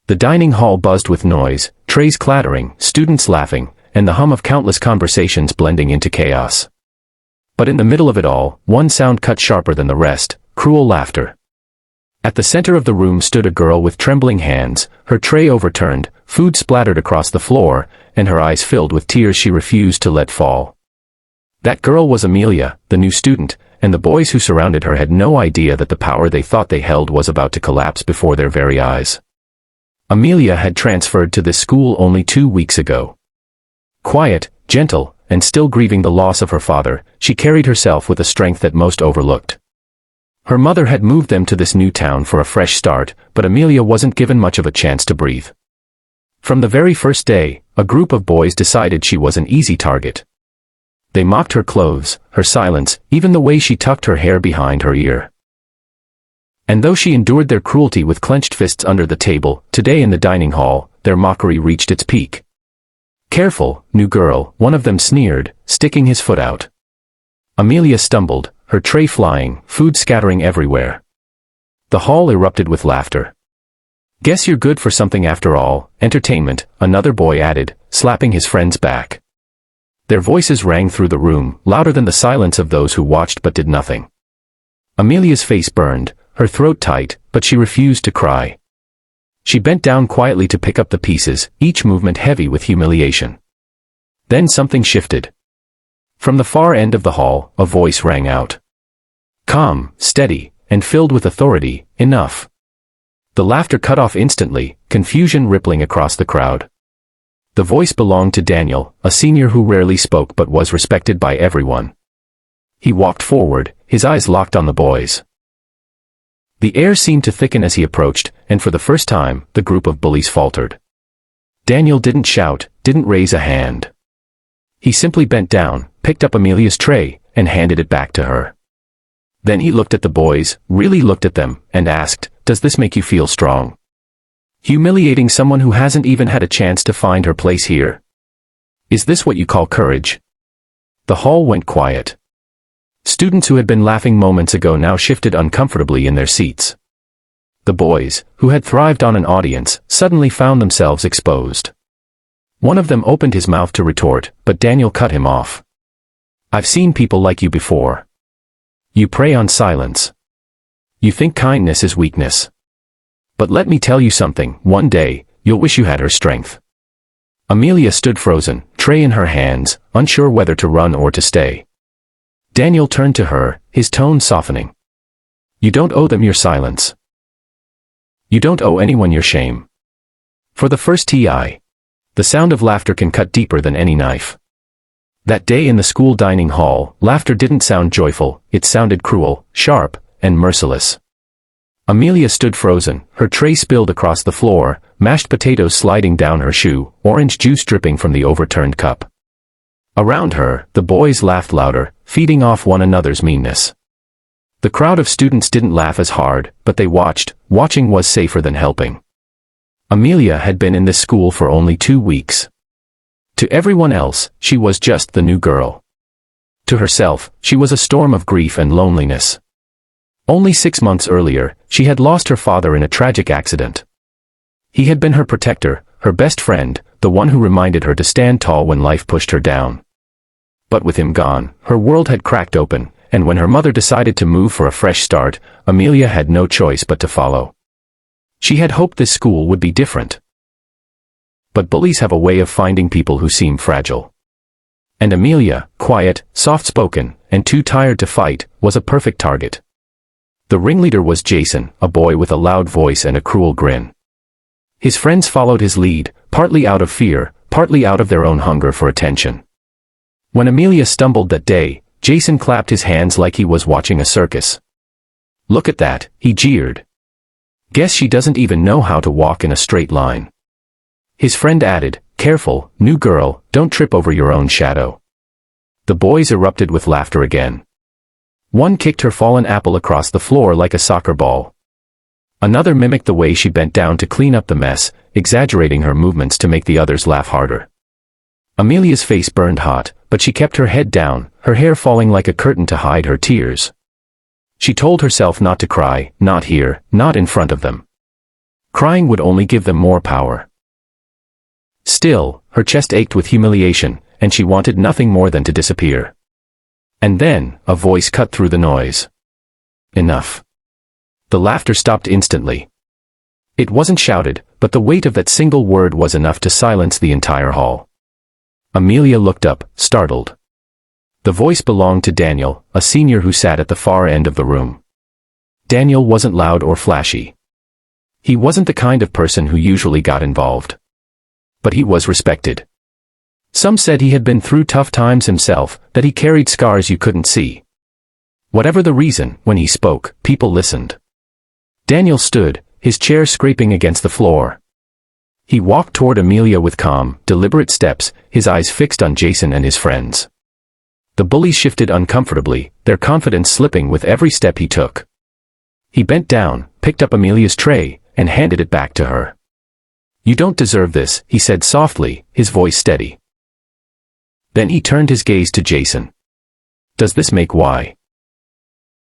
The dining hall buzzed with noise, trays clattering, students laughing, and the hum of countless conversations blending into chaos. But in the middle of it all, one sound cut sharper than the rest: cruel laughter. At the center of the room stood a girl with trembling hands, her tray overturned, food splattered across the floor, and her eyes filled with tears she refused to let fall. That girl was Amelia, the new student, and the boys who surrounded her had no idea that the power they thought they held was about to collapse before their very eyes. Amelia had transferred to this school only 2 weeks ago. Quiet, gentle, and still grieving the loss of her father, she carried herself with a strength that most overlooked. Her mother had moved them to this new town for a fresh start, but Amelia wasn't given much of a chance to breathe. From the very first day, a group of boys decided she was an easy target. They mocked her clothes, her silence, even the way she tucked her hair behind her ear. And though she endured their cruelty with clenched fists under the table, today in the dining hall, their mockery reached its peak. "Careful, new girl," one of them sneered, sticking his foot out. Amelia stumbled, her tray flying, food scattering everywhere. The hall erupted with laughter. "Guess you're good for something after all, entertainment," another boy added, slapping his friend's back. Their voices rang through the room, louder than the silence of those who watched but did nothing. Amelia's face burned, her throat tight, but she refused to cry. She bent down quietly to pick up the pieces, each movement heavy with humiliation. Then something shifted. From the far end of the hall, a voice rang out. Calm, steady, and filled with authority: "Enough." The laughter cut off instantly, confusion rippling across the crowd. The voice belonged to Daniel, a senior who rarely spoke but was respected by everyone. He walked forward, his eyes locked on the boys. The air seemed to thicken as he approached, and for the first time, the group of bullies faltered. Daniel didn't shout, didn't raise a hand. He simply bent down, picked up Amelia's tray, and handed it back to her. Then he looked at the boys, really looked at them, and asked, "Does this make you feel strong? Humiliating someone who hasn't even had a chance to find her place here? Is this what you call courage?" The hall went quiet. Students who had been laughing moments ago now shifted uncomfortably in their seats. The boys, who had thrived on an audience, suddenly found themselves exposed. One of them opened his mouth to retort, but Daniel cut him off. "I've seen people like you before. You prey on silence. You think kindness is weakness. But let me tell you something, one day, you'll wish you had her strength." Amelia stood frozen, tray in her hands, unsure whether to run or to stay. Daniel turned to her, his tone softening. "You don't owe them your silence. You don't owe anyone your shame." For the first time, the sound of laughter can cut deeper than any knife. That day in the school dining hall, laughter didn't sound joyful, it sounded cruel, sharp, and merciless. Amelia stood frozen, her tray spilled across the floor, mashed potatoes sliding down her shoe, orange juice dripping from the overturned cup. Around her, the boys laughed louder, feeding off one another's meanness. The crowd of students didn't laugh as hard, but they watched. Watching was safer than helping. Amelia had been in this school for only 2 weeks. To everyone else, she was just the new girl. To herself, she was a storm of grief and loneliness. Only 6 months earlier, she had lost her father in a tragic accident. He had been her protector, her best friend, the one who reminded her to stand tall when life pushed her down. But with him gone, her world had cracked open, and when her mother decided to move for a fresh start, Amelia had no choice but to follow. She had hoped this school would be different. But bullies have a way of finding people who seem fragile. And Amelia, quiet, soft-spoken, and too tired to fight, was a perfect target. The ringleader was Jason, a boy with a loud voice and a cruel grin. His friends followed his lead, partly out of fear, partly out of their own hunger for attention. When Amelia stumbled that day, Jason clapped his hands like he was watching a circus. "Look at that," he jeered. "Guess she doesn't even know how to walk in a straight line." His friend added, "Careful, new girl, don't trip over your own shadow." The boys erupted with laughter again. One kicked her fallen apple across the floor like a soccer ball. Another mimicked the way she bent down to clean up the mess, exaggerating her movements to make the others laugh harder. Amelia's face burned hot, but she kept her head down, her hair falling like a curtain to hide her tears. She told herself not to cry, not here, not in front of them. Crying would only give them more power. Still, her chest ached with humiliation, and she wanted nothing more than to disappear. And then, a voice cut through the noise. Enough. The laughter stopped instantly. It wasn't shouted, but the weight of that single word was enough to silence the entire hall. Amelia looked up, startled. The voice belonged to Daniel, a senior who sat at the far end of the room. Daniel wasn't loud or flashy. He wasn't the kind of person who usually got involved. But he was respected. Some said he had been through tough times himself, that he carried scars you couldn't see. Whatever the reason, when he spoke, people listened. Daniel stood, his chair scraping against the floor. He walked toward Amelia with calm, deliberate steps, his eyes fixed on Jason and his friends. The bullies shifted uncomfortably, their confidence slipping with every step he took. He bent down, picked up Amelia's tray, and handed it back to her. "You don't deserve this," he said softly, his voice steady. Then he turned his gaze to Jason. "Does this make why